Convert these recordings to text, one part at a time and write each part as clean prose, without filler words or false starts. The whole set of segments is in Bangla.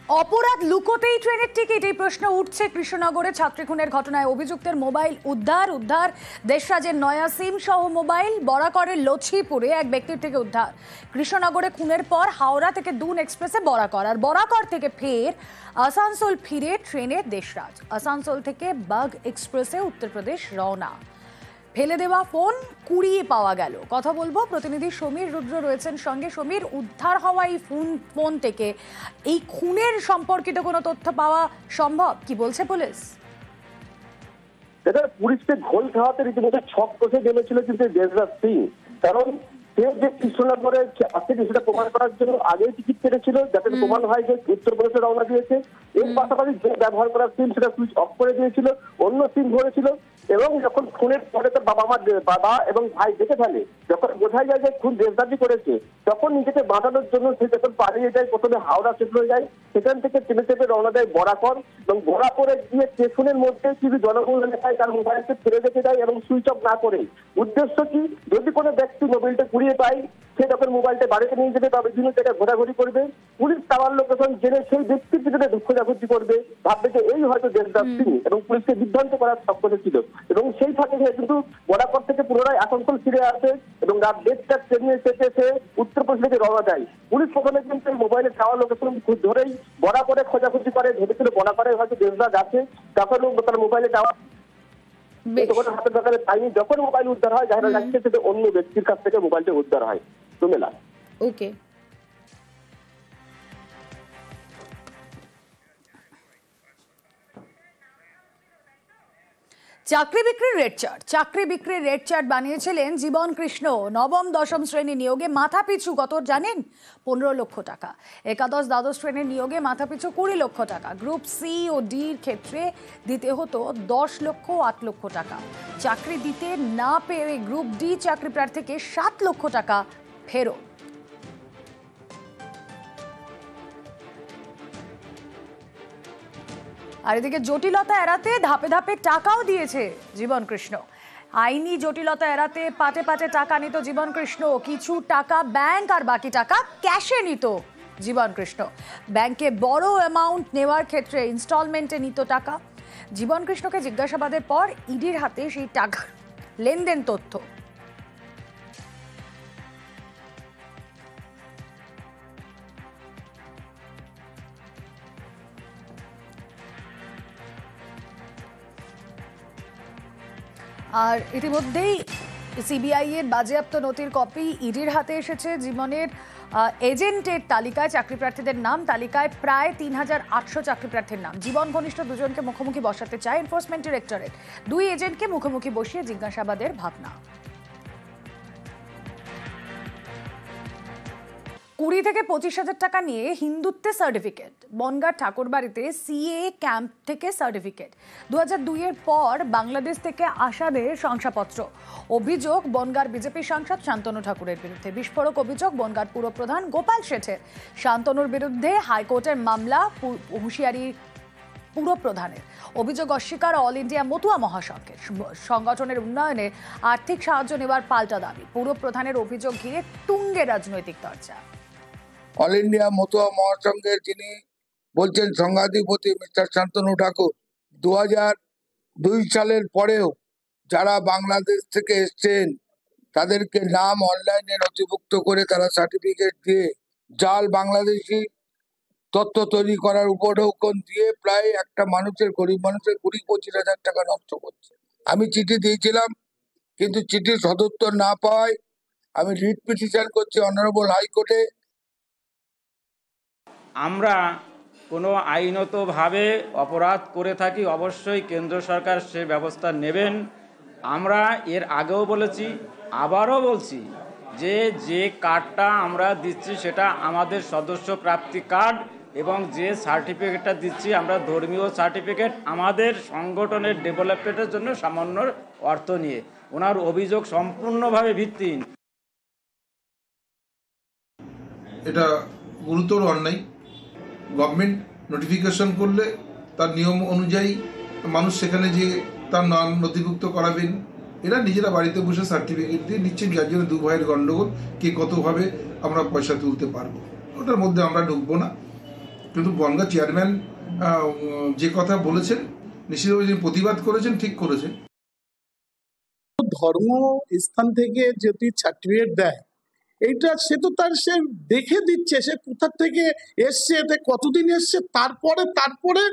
অপরাধ লুকোতেই ট্রেনের টিকিট, এই প্রশ্ন উঠছে কৃষ্ণনগরে ছাত্রী খুনের ঘটনায়। অভিযুক্তের মোবাইল উদ্ধার দেশরাজের নয়া সিম সহ মোবাইল। বরাকরের লছিপুরে এক ব্যক্তির থেকে উদ্ধার। কৃষ্ণনগরে খুনের পর হাওড়া থেকে দুন এক্সপ্রেসে বরাকর, আর বরাকর থেকে ফের আসানসোল ফিরে ট্রেনে দেশরাজ। আসানসোল থেকে বাগ এক্সপ্রেসে উত্তরপ্রদেশ রওনা। ফেলে দেওয়া ফোন কুড়িয়ে পাওয়া গেল। কথা বলবো, প্রতিনিধি সমীর রুদ্র রয়েছেন সঙ্গে। সমীর, উদ্ধার হওয়া এই ফোন থেকে এই খুনের সম্পর্কিত কোনো তথ্য পাওয়া সম্ভব? কি বলছে পুলিশ? পুলিশকে ঘোল খাওয়াতে রীতিমতো ছক কষে নেমেছিল কিন্তু দেশরাজ সিং। কারণ সে যে কৃষ্ণনগরে আসছে সেটা প্রমাণ করার জন্য আগেই টিকিট কেটেছিল, যাতে প্রমাণ হয় যে উত্তরপ্রদেশে রওনা দিয়েছে। এর পাশাপাশি যে ব্যবহার করার সিম সেটা সুইচ অফ করে দিয়েছিল, অন্য সিম ধরেছিল। এবং যখন খুনের পরে তার বাবা এবং ভাই দেখে ফেলে, যখন বোঝা যায় যে খুন দেশরাজি করেছে, তখন নিজেকে বাঁচানোর জন্য সে যখন পালিয়ে যায়, প্রথমে হাওড়া স্টেশনে যায়, সেখান থেকে ট্রেনে চেপে রওনা দেয় বরাকর। এবং বরাকরে গিয়ে স্টেশনের মধ্যে কিছু জনবহুল এলাকায় তার মোবাইলকে ফেলে রেখে দেয় এবং সুইচ অফ না করে। উদ্দেশ্য কি? যদি কোনো ব্যক্তি মোবাইলটা কুড়িয়ে পায়, সে যখন মোবাইলটা বাড়িতে নিয়ে যাবে বা বিভিন্ন জায়গায় ঘোরাঘুরি করবে, পুলিশ টাওয়ার লোকেশন জেনে সেই ব্যক্তির পিছনে খোঁজাখুঁজি করবে, ভাববে যে এই হয়তো দেশরাজ সিং, এবং পুলিশকে বিভ্রান্ত করার সক্ষম ছিল। এবং সেই ফাঁকে কিন্তু বরাকর থেকে পুনরায় আসানসোল ফিরে আসে এবং রাত 1:30 ট্রেনে চেপে সে উত্তরপ্রদেশ থেকে রওনা দেয়। পুলিশ প্রথমে কিন্তু মোবাইলের টাওয়ার লোকেশন ধরেই বরাকরে খোঁজাখুঁজি করে, ভেবেছিল বরাকরে হয়তো দেশরাজ আছে, তখন তার মোবাইলে টাওয়ার হাতে দরকারে পাইনি। যখন মোবাইল উদ্ধার হয়, যারা যাচ্ছে সেটা অন্য ব্যক্তির কাছ থেকে মোবাইলটা উদ্ধার হয়। সুমেলা, ওকে। চাকরি বিক্রির রেট চার্ট বানিয়েছিলেন জীবন কৃষ্ণ। নবম দশম শ্রেণী নিয়োগে মাথাপিছু কত জানেন? 15 লক্ষ টাকা। একাদশ দ্বাদশ শ্রেণীর নিয়োগে মাথাপিছু 20 লক্ষ টাকা। গ্রুপ সি ও ডির ক্ষেত্রে দিতে হতো 10 লক্ষ 8 লক্ষ টাকা। চাকরি দিতে না পেরে গ্রুপ ডি চাকরি প্রার্থীকে 7 লক্ষ টাকা ফেরত। আর এদিকে জটিলতা এড়াতে ধাপে ধাপে টাকাও দিয়েছে জীবন কৃষ্ণ। আইনি জটিলতা এড়াতে পাটে পাটে টাকা নিত জীবন কৃষ্ণ। কিছু টাকা ব্যাংক আর বাকি টাকা ক্যাশে নিত জীবন কৃষ্ণ। ব্যাংকে বড় অ্যামাউন্ট নেওয়ার ক্ষেত্রে ইনস্টলমেন্টে নিত টাকা। জীবন কৃষ্ণকে জিজ্ঞাসাবাদের পর ইডির হাতে সেই টাকা লেনদেন তথ্য। আর ইতিমধ্যেই সিবিআই এর বাজেয়াপ্ত নথির কপি ইডির হাতে এসেছে। জীবনের এজেন্টের তালিকায় চাকরি প্রার্থীদের নাম, তালিকায় প্রায় 3800 চাকরি প্রার্থীর নাম। জীবন ঘনিষ্ঠ দুজনকে মুখোমুখি বসাতে চায় এনফোর্সমেন্ট ডিরেক্টরেট। দুই এজেন্টকে মুখোমুখি বসিয়ে জিজ্ঞাসাবাদের ভাবনা। 20 থেকে 25,000 টাকা নিয়ে হিন্দুত্বের সার্টিফিকেট। বনগাঁ ঠাকুরবাড়িতে সিএ ক্যাম্প থেকে সার্টিফিকেট। 2002 এর পর বাংলাদেশ থেকে আসাদের শংসাপত্র। অভিযোগ বনগাঁর বিজেপি সাংসদ শান্তনু ঠাকুরের বিরুদ্ধে। বিস্ফোরক অভিযোগ বনগাঁর পুরপ্রধান গোপাল শেঠের। শান্তনুর বিরুদ্ধে হাইকোর্টের মামলা, হুঁশিয়ারি পুরপ্রধানের। অভিযোগ অস্বীকার অল ইন্ডিয়া মতুয়া মহাসংঘের। সংগঠনের উন্নয়নে আর্থিক সাহায্য নেওয়ার পাল্টা দাবি। পুরপ্রধানের অভিযোগ ঘিরে তুঙ্গে রাজনৈতিক চর্চা। অল ইন্ডিয়া মতুয়া মহাসংঘের যিনি বলছেন সংঘাধিপতি মিস্টার শান্তনু ঠাকুর, 2002 সালের পরেও যারা বাংলাদেশ থেকে এসছেন তাদেরকে নাম অনলাইনে নথিভুক্ত করে তারা সার্টিফিকেট দিয়ে জাল বাংলাদেশি তথ্য তৈরি করার উপঢৌকন দিয়ে প্রায় একটা মানুষের, গরিব মানুষের 20-25 হাজার টাকা নষ্ট করছে। আমি চিঠি দিয়েছিলাম, কিন্তু চিঠির সদুত্তর না পাওয়ায় আমি রিট পিটিশন করছি অনারেবল হাইকোর্টে। আমরা কোনো আইনতভাবে অপরাধ করে থাকি, অবশ্যই কেন্দ্র সরকার সে ব্যবস্থা নেবেন। আমরা এর আগেও বলেছি, আবারও বলছি যে কার্ডটা আমরা দিচ্ছি সেটা আমাদের সদস্য প্রাপ্তি কার্ড, এবং যে সার্টিফিকেটটা দিচ্ছি আমরা ধর্মীয় সার্টিফিকেট, আমাদের সংগঠনের ডেভেলপমেন্টের জন্য সামান্য অর্থ নিয়ে। ওনার অভিযোগ সম্পূর্ণভাবে ভিত্তিহীন। এটা গুরুতর অন্যায়। গভর্নমেন্ট নোটিফিকেশন করলে তার নিয়ম অনুযায়ী মানুষ সেখানে যে তার নাম নথিভুক্ত করাবেন। এরা নিজেরা বাড়িতে বসে সার্টিফিকেট দিয়ে নিচ্ছেন, যার জন্য দু ভাইয়ের গন্ডগোল, কে কতভাবে আমরা পয়সা তুলতে পারবো, ওটার মধ্যে আমরা ঢুকবো না। কিন্তু বনগা চেয়ারম্যান যে কথা বলেছেন নিশ্চিতভাবে যিনি প্রতিবাদ করেছেন ঠিক করেছেন। ধর্ম স্থান থেকে যদি সার্টিফিকেট দেয় এইটা সে তো তার সে দেখে দিচ্ছে সে কোথা থেকে এসছে, এতে কতদিন এসছে, তারপরে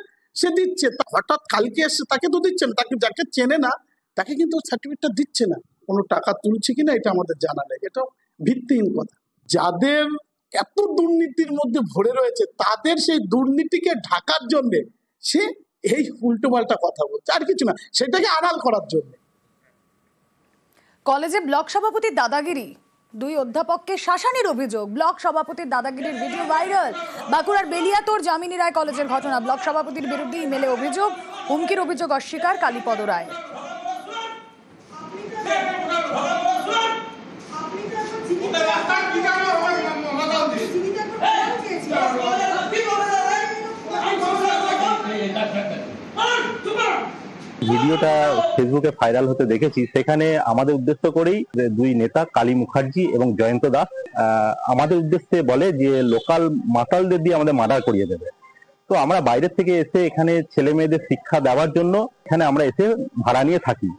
সে দিচ্ছে। হঠাৎ কালকে এসছে তাকে তো দিচ্ছে না, তাকে যাকে চেনে না তাকে কিন্তু সার্টিফিকেটটা দিচ্ছে না। কোনো টাকা তুলছে কিনা এটা আমাদের জানা নেই, এটা ভিত্তিহীন কথা। যাদের এত দুর্নীতির মধ্যে ভরে রয়েছে তাদের সেই দুর্নীতিকে ঢাকার জন্য সে এই উল্টোপাল্টা কথা বলছে, আর কিছু না, সেটাকে আড়াল করার জন্য। কলেজে ব্লক সভাপতির দাদাগিরি, 2 অধ্যাপককে শাসানির অভিযোগ। ব্লক সভাপতির দাদাগিরির ভিডিও ভাইরাল। বাঁকুড়ার বেলিয়াতোর যামিনী রায় কলেজের ঘটনা। ব্লক সভাপতির বিরুদ্ধে ইমেলে অভিযোগ, হুমকির অভিযোগ অস্বীকার কালীপদ রায়। ভিডিওটা ফেসবুকে ভাইরাল হতে দেখেছি, সেখানে আমাদের উদ্দেশ্য করেই 2 নেতা কালী মুখার্জি এবং জয়ন্ত দাস আমাদের উদ্দেশ্যে বলে যে লোকাল মাতালদের দিয়ে আমাদের মার্ডার করিয়ে দেবে। তো আমরা বাইরে থেকে এসে এখানে ছেলে মেয়েদের শিক্ষা দেওয়ার জন্য এখানে আমরা এসে ভাড়া নিয়ে থাকি।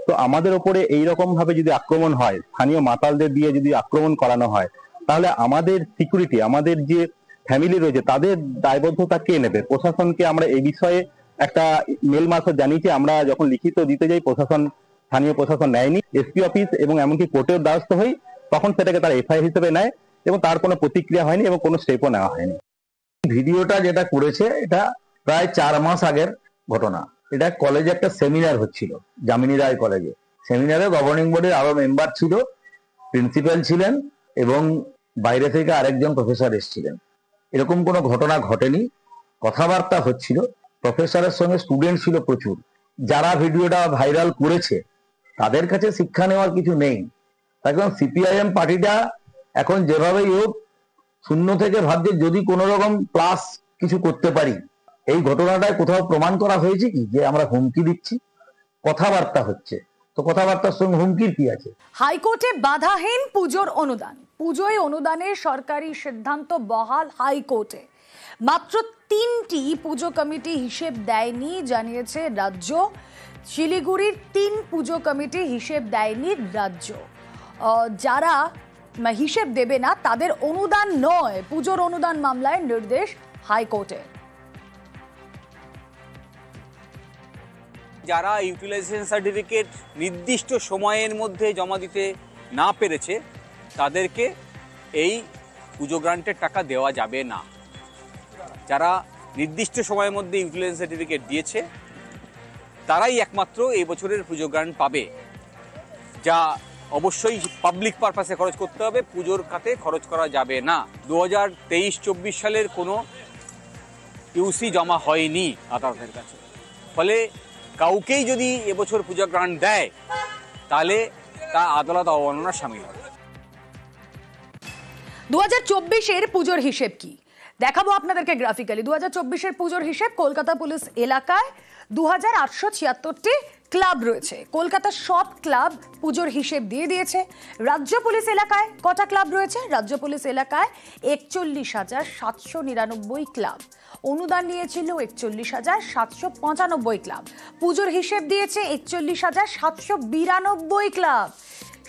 তো আমাদের ওপরে এইরকম ভাবে যদি আক্রমণ হয়, স্থানীয় মাতালদের দিয়ে যদি আক্রমণ করানো হয়, তাহলে আমাদের সিকিউরিটি, আমাদের যে ফ্যামিলি রয়েছে তাদের দায়বদ্ধতা কে নেবে? প্রশাসনকে আমরা এই বিষয়ে একটা মেল মারফত জানিয়েছি। আমরা যখন লিখিত দিতে যাই স্থানীয় প্রশাসন নেয়নি। এসপি অফিস এবং এমনকি কোর্টের দ্বারস্থ হই, তখন সেটাকে তারা এফআইআর হিসেবে নেয় এবং তার কোনো প্রতিক্রিয়া হয়নি এবং কোনো স্টেপও নেওয়া হয়নি। ভিডিওটা যেটা করেছে এটা প্রায় 4 মাস আগের ঘটনা। এটা কলেজে একটা সেমিনার হচ্ছিল, যামিনী রায় কলেজে। সেমিনারে গভর্নিং বডির আরো মেম্বার ছিল, প্রিন্সিপাল ছিলেন এবং বাইরে থেকে আরেকজন প্রফেসর এসেছিলেন। এরকম কোনো ঘটনা ঘটেনি, কথাবার্তা হচ্ছিল। প্রফেসরের সঙ্গে স্টুডেন্ট ছিল প্রচুর। যারা ভিডিওটা ভাইরাল করেছে তাদের কাছে শিক্ষা নেওয়ার কিছু নেই। এখন সিপিআইএম পার্টিটা এখন যেভাবেই হোক শূন্য থেকে ভাবছে যদি কোনো রকম প্লাস কিছু করতে পারি। এই ঘটনাটায় কোথাও প্রমাণ করা হয়েছে কি যে আমরা হুমকি দিচ্ছি? কথাবার্তা হচ্ছে, তো কথাবার্তার সঙ্গে হুমকির কি আছে? হাইকোর্টে বাধাহীন পুজোর অনুদান। পুজোয় অনুদানের সরকারি সিদ্ধান্ত বহাল হাইকোর্টে। মাত্র 3টি পুজো কমিটি হিসেব দেয়নি জানিয়েছে রাজ্য। শিলিগুড়ির 3 পুজো কমিটি হিসেব দেয়নি রাজ্য। যারা হিসেব দেবে না তাদের অনুদান নয়, পুজোর অনুদান মামলায় নির্দেশ হাইকোর্টে। যারা ইউটিলাইজেশন সার্টিফিকেট নির্দিষ্ট সময়ের মধ্যে জমা দিতে না পেরেছে তাদেরকে এই পুজো গ্রান্টের টাকা দেওয়া যাবে না। যারা নির্দিষ্ট সময়ের মধ্যে ইউটিলাইজেশন সার্টিফিকেট দিয়েছে তারাই একমাত্র এই বছরের পুজো গ্রান্ট পাবে, যা অবশ্যই পাবলিক পারপাসে খরচ করতে হবে, পুজোর খাতে খরচ করা যাবে না। 2023-24 সালের কোনো ইউসি জমা হয়নি আদালতের কাছে। ফলে কাউকেই যদি এবছর পূজা গ্রান্ট দেয় তাহলে তা আদালত অবমাননার শামিল হবে। 2024-এর পুজোর হিসেব কি দেখাবো আপনাদেরকে গ্রাফিক্যালি। 2024-এর পুজোর হিসেব। কলকাতা পুলিশ এলাকায় 2876টি ক্লাব রয়েছে। কলকাতার সব ক্লাব পুজোর হিসেব দিয়ে দিয়েছে। রাজ্য পুলিশ এলাকায় কটা ক্লাব রয়েছে? রাজ্য পুলিশ এলাকায় 41,799 ক্লাব। অনুদান নিয়েছিল 41,795 ক্লাব। পুজোর হিসেব দিয়েছে 41,792 ক্লাব।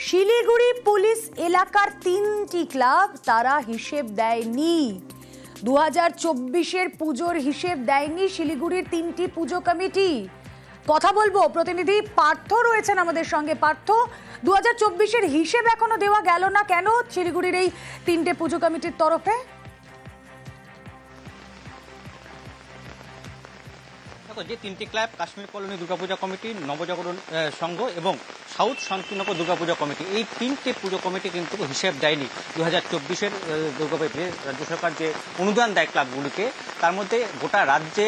শিলিগুড়ি পুলিশ এলাকার 3টি ক্লাব, তারা হিসেব দেয়নি। 2024-এর পুজোর হিসেব দেয়নি শিলিগুড়ির 3টি পুজো কমিটি। কথা বলবো, প্রতিনিধি পার্থ রয়েছেন আমাদের সঙ্গে। পার্থ, 2024-এর হিসেব এখনো দেওয়া গেল না কেন শিলিগুড়ির এই 3টে পুজো কমিটির তরফে? যে 3টি club, Kashmir colony Durga Puja committee, নবজাগরণ সংঘ এবং সাউথ শান্তিনগর দুর্গাপূজা কমিটি, এই 3টে পুজো কমিটি কিন্তু হিসেব দেয়নি 2024-এর দুর্গাপূজা। রাজ্য সরকার যে অনুদান দেয় ক্লাবগুলিকে, তার মধ্যে গোটা রাজ্যে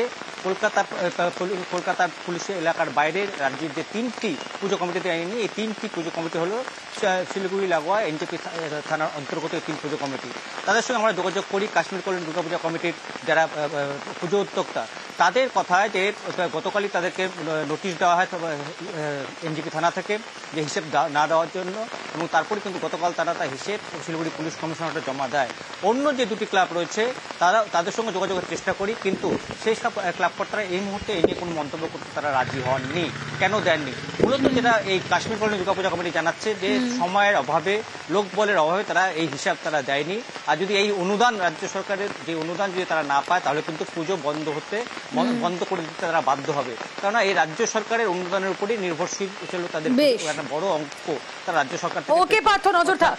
কলকাতা পুলিশ এলাকার বাইরের রাজ্যের যে 3টি পুজো কমিটি দেয়নি, এই 3টি পুজো কমিটি হলো শিলিগুড়ি লাগোয়া এনজেপি থানার অন্তর্গত এই 3 পুজো কমিটি। তাদের সঙ্গে আমরা যোগাযোগ করি। কাশ্মীর কলোনি দুর্গাপূজা কমিটির যারা পুজো উদ্যোক্তা তাদের কথায় যে গতকালই তাদেরকে নোটিশ দেওয়া হয় এনজিপি থানা থেকে যে হিসেব না দেওয়ার জন্য, এবং তারপরে কিন্তু গতকাল তারা তার হিসেব শিলিগুড়ি পুলিশ কমিশনারেটে জমা দেয়। অন্য যে দুটি ক্লাব রয়েছে তাদের সঙ্গে যোগাযোগের চেষ্টা করি, কিন্তু সেই সব ক্লাব কর্তারা এই মুহূর্তে এই নিয়ে কোনো মন্তব্য করতে তারা রাজি হননি। কেন দেননি? মূলত যেটা এই কাশ্মীর কলোনি দুর্গাপূজা কমিটি জানাচ্ছে যে সময়ের অভাবে, লোকবলের অভাবে তারা এই হিসাব তারা দেয়নি। আর যদি এই অনুদান, রাজ্য সরকারের যে অনুদান যদি তারা না পায়, তাহলে কিন্তু পুজো বন্ধ করে দিতে তারা বাধ্য হবে। কেননা এই রাজ্য সরকারের অনুদানের উপরই নির্ভরশীল ছিল তাদের একটা বড় অঙ্ক তারা রাজ্য সরকার থেকে। ওকে পার্থ, নজর থাক।